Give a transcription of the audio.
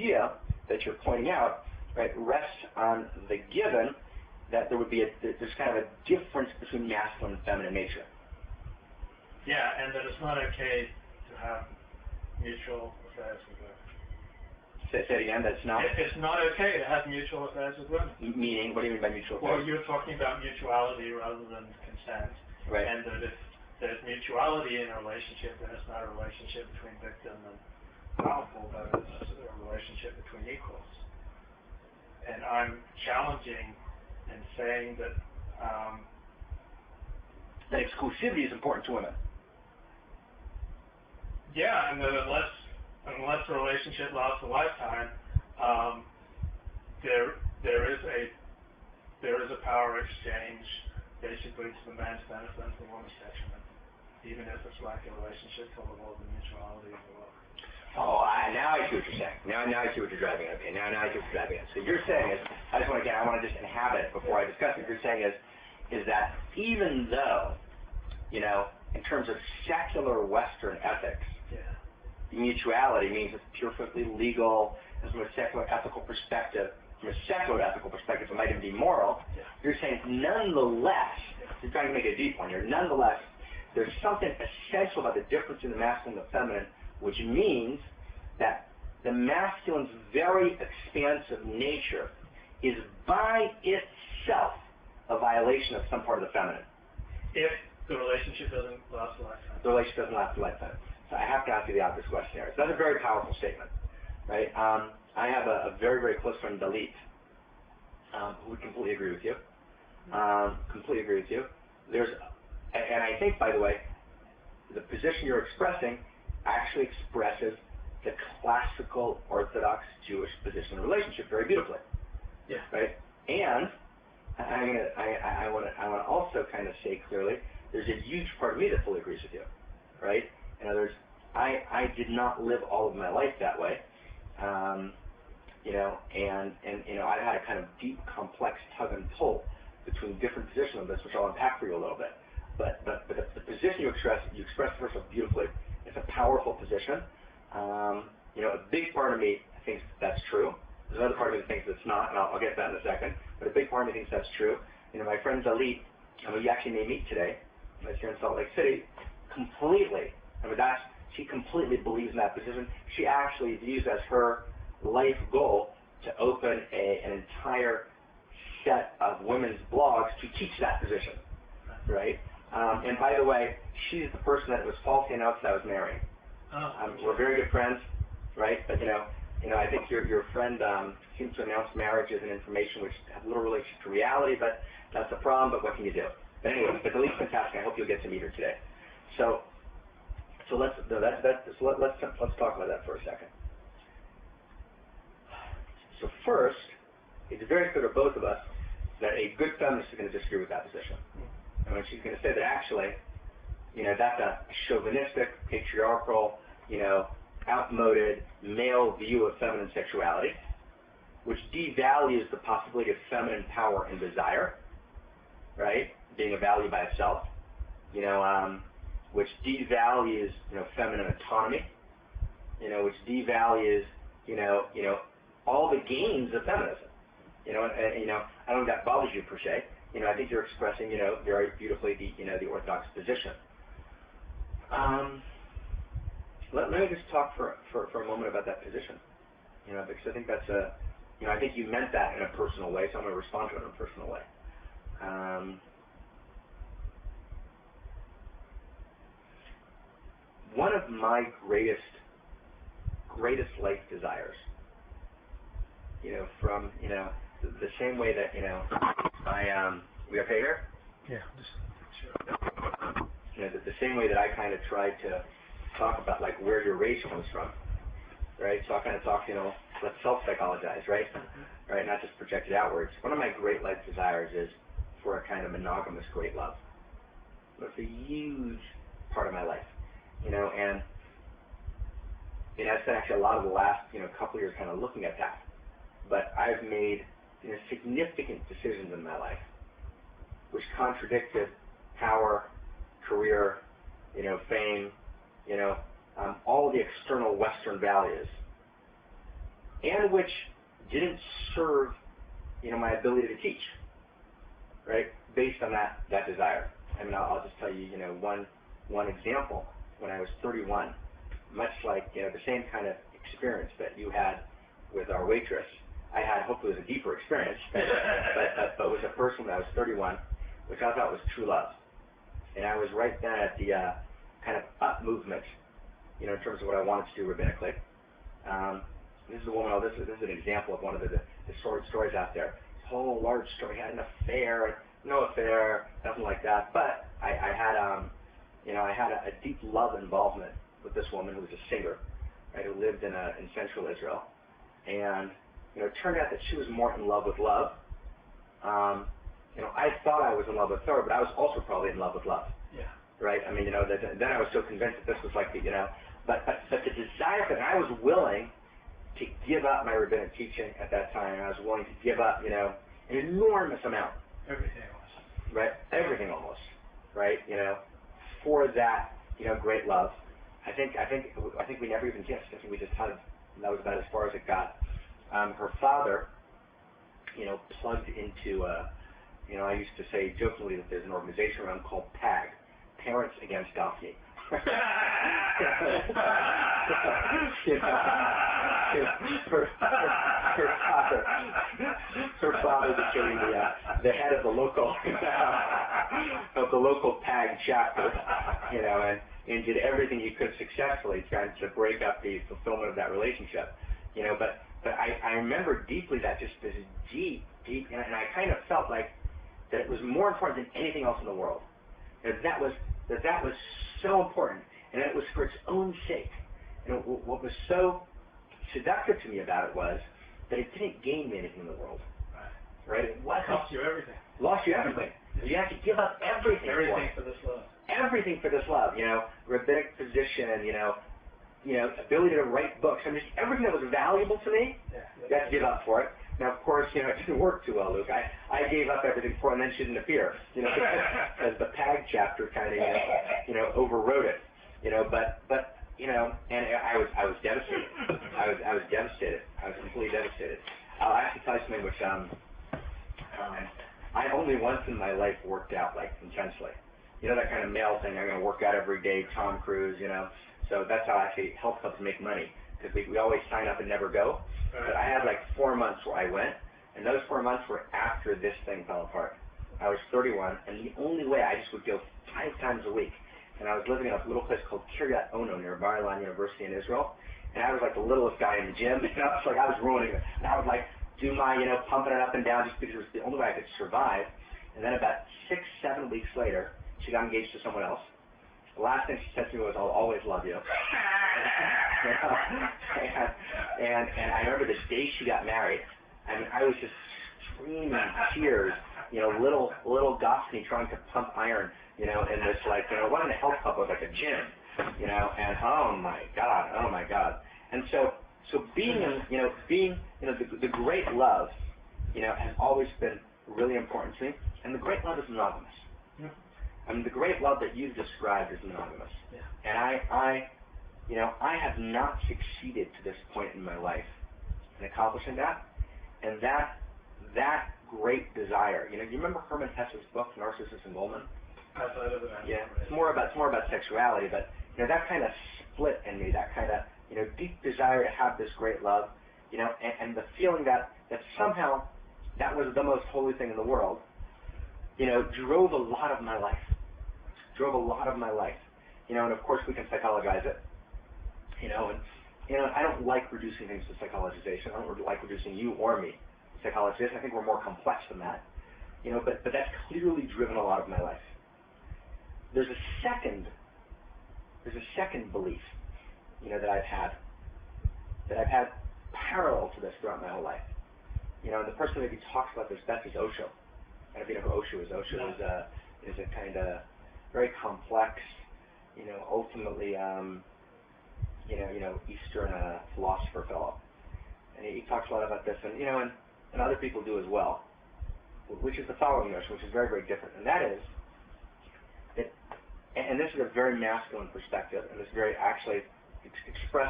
idea that you're pointing out, right, rests on the given that there would be there's kind of a difference between masculine and feminine nature. Yeah, and that it's not okay to have mutual affairs with women. Say it again, that's not? It's not okay to have mutual affairs with women. Meaning, what do you mean by mutual affairs? Well, you're talking about mutuality rather than consent. Right. And that if there's mutuality in a relationship, then it's not a relationship between victim and powerful, but it's a relationship between equals. And I'm challenging and saying that that exclusivity is important to women. Yeah, and that unless the relationship lasts a lifetime, there is a power exchange basically to the man's benefit and to the woman's detriment, even if it's like a relationship full of all the mutuality of the world. Oh, now I see what you're saying. Now I see what you're driving at. Okay, now I see what you're driving at. So you're saying is, I want to just inhabit it before I discuss it. You're saying is that even though, in terms of secular Western ethics, mutuality means it's perfectly legal, and from a secular ethical perspective, it might even be moral. You're saying nonetheless, you're trying to make a deep point here, nonetheless, there's something essential about the difference in the masculine and the feminine, which means that the masculine's very expansive nature is by itself a violation of some part of the feminine. If the relationship doesn't last a lifetime. The relationship doesn't last a lifetime. So I have to ask you the obvious question here. So that's a very powerful statement, right? I have a very, very close friend, Dalit, who would completely agree with you. Completely agree with you. And I think, by the way, the position you're expressing actually expresses the classical Orthodox Jewish position in relationship very beautifully. Yeah. Right? And I want to also kind of say clearly, there's a huge part of me that fully agrees with you. Right? In other words, I did not live all of my life that way. I've had a kind of deep, complex tug and pull between different positions on this, which I'll unpack for you a little bit. But the position you express first of all beautifully. It's a powerful position. A big part of me thinks that's true. There's another part of me that thinks it's not, and I'll get to that in a second. But a big part of me thinks that's true. My friend Dalit, who you actually may meet today, right here in Salt Lake City, completely. She completely believes in that position. She actually views as her life goal to open an entire set of women's blogs to teach that position, right? And by the way, she's the person that was falsely announced that I was marrying. We're very good friends, right? But I think your friend seems to announce marriages and information which have little relation to reality, but that's a problem. But what can you do? But anyway, but Dalit's fantastic. I hope you'll get to meet her today. So let's talk about that for a second. So first, it's very clear to both of us that a good feminist is going to disagree with that position. And when she's going to say that actually, that's a chauvinistic, patriarchal, outmoded male view of feminine sexuality, which devalues the possibility of feminine power and desire, right? Being a value by itself, which devalues, feminine autonomy, which devalues, all the gains of feminism. I don't think that bothers you per se. I think you're expressing, very beautifully the Orthodox position. Let me just talk for a moment about that position, because I think that's I think you meant that in a personal way, so I'm going to respond to it in a personal way. One of my greatest life desires, from, the same way that, we okay here? Yeah. The same way that I kind of tried to talk about, like, where your race comes from, right? So I kind of talk, let's self-psychologize, right? Right, not just project it outwards. One of my great life desires is for a kind of monogamous great love. It's a huge part of my life, and I spent actually a lot of the last, couple of years kind of looking at that. But I've made, significant decisions in my life which contradicted power, career, fame, all the external Western values and which didn't serve, my ability to teach, right? Based on that desire. I mean, I'll just tell you, one example. When I was 31, much like the same kind of experience that you had with our waitress, I had, hopefully it was a deeper experience, but with a person when I was 31, which I thought was true love. And I was right then at the kind of up movement, in terms of what I wanted to do rabbinically. This is a woman, this is an example of one of the stories out there. This whole large story, had an affair, no affair, nothing like that, but I had a deep love involvement with this woman who was a singer, right, who lived in central Israel. And, it turned out that she was more in love with love. I thought I was in love with her, but I was also probably in love with love. Yeah. Right? I mean, then I was so convinced that this was like the, but the desire for that, I was willing to give up my rabbinic teaching at that time. I was willing to give up, an enormous amount. Everything almost. Right? Everything almost. Right? For that, great love. I think we never even kissed. I think we just hugged. And that was about as far as it got. Her father, plugged into, I used to say jokingly that there's an organization around called PAG, Parents Against Gafni. Her father became the head of the local PAG chapter, and did everything he could successfully trying to break up the fulfillment of that relationship, But I remember deeply that just this deep, and I kind of felt like that it was more important than anything else in the world. That was so important, and that it was for its own sake. And what was so seductive to me about it was that it didn't gain me anything in the world. Right? It Lost you everything. Lost you everything. You have to give up everything. Everything for this love. Everything for this love. Rabbinic position. Ability to write books. I mean, everything that was valuable to me, you have to give up for it. Now, of course, it didn't work too well, Luke. I gave up everything for it, and then she didn't appear, because the PAG chapter kind of, overrode it, but and I was devastated. I was devastated. I was completely devastated. I'll actually tell you something which, I only once in my life worked out, like, intensely. That kind of male thing, I'm going to work out every day, Tom Cruise, So that's how actually health clubs make money, because we always sign up and never go. But I had like 4 months where I went, and those 4 months were after this thing fell apart. I was 31, and the only way I just would go 5 times a week. And I was living in a little place called Kiryat Ono near Bar-Ilan University in Israel. And I was like the littlest guy in the gym. I was ruining it. And I would like do my, pumping it up and down just because it was the only way I could survive. And then about 6-7 weeks later, she got engaged to someone else. The last thing she said to me was, "I'll always love you." and I remember the day she got married. I mean, I was just screaming tears. Little Gafni trying to pump iron. In this it wasn't a health club, it was like a gym. And oh my God. And so being the great love, has always been really important to me. And the great love is monogamous. I mean, the great love that you've described is monogamous. Yeah. And I have not succeeded to this point in my life in accomplishing that. And that great desire, you remember Herman Hesse's book, Narcissus and Goldman? Outside of that. Yeah. It's more about sexuality, but that kind of split in me, that kind of deep desire to have this great love, and the feeling that somehow that was the most holy thing in the world, drove a lot of my life. And of course we can psychologize it, and I don't like reducing things to psychologization. I don't like reducing you or me to psychologization. I think we're more complex than that, but that's clearly driven a lot of my life. There's a second belief, that I've had parallel to this throughout my whole life. And the person that maybe talks about this best is Osho. I don't know if you know who Osho is. Osho is a kind of very complex, ultimately, Eastern philosopher fellow. And he talks a lot about this, and and other people do as well, which is the following notion, which is very, very different. And that is that, and this is a very masculine perspective, and it's very actually expressed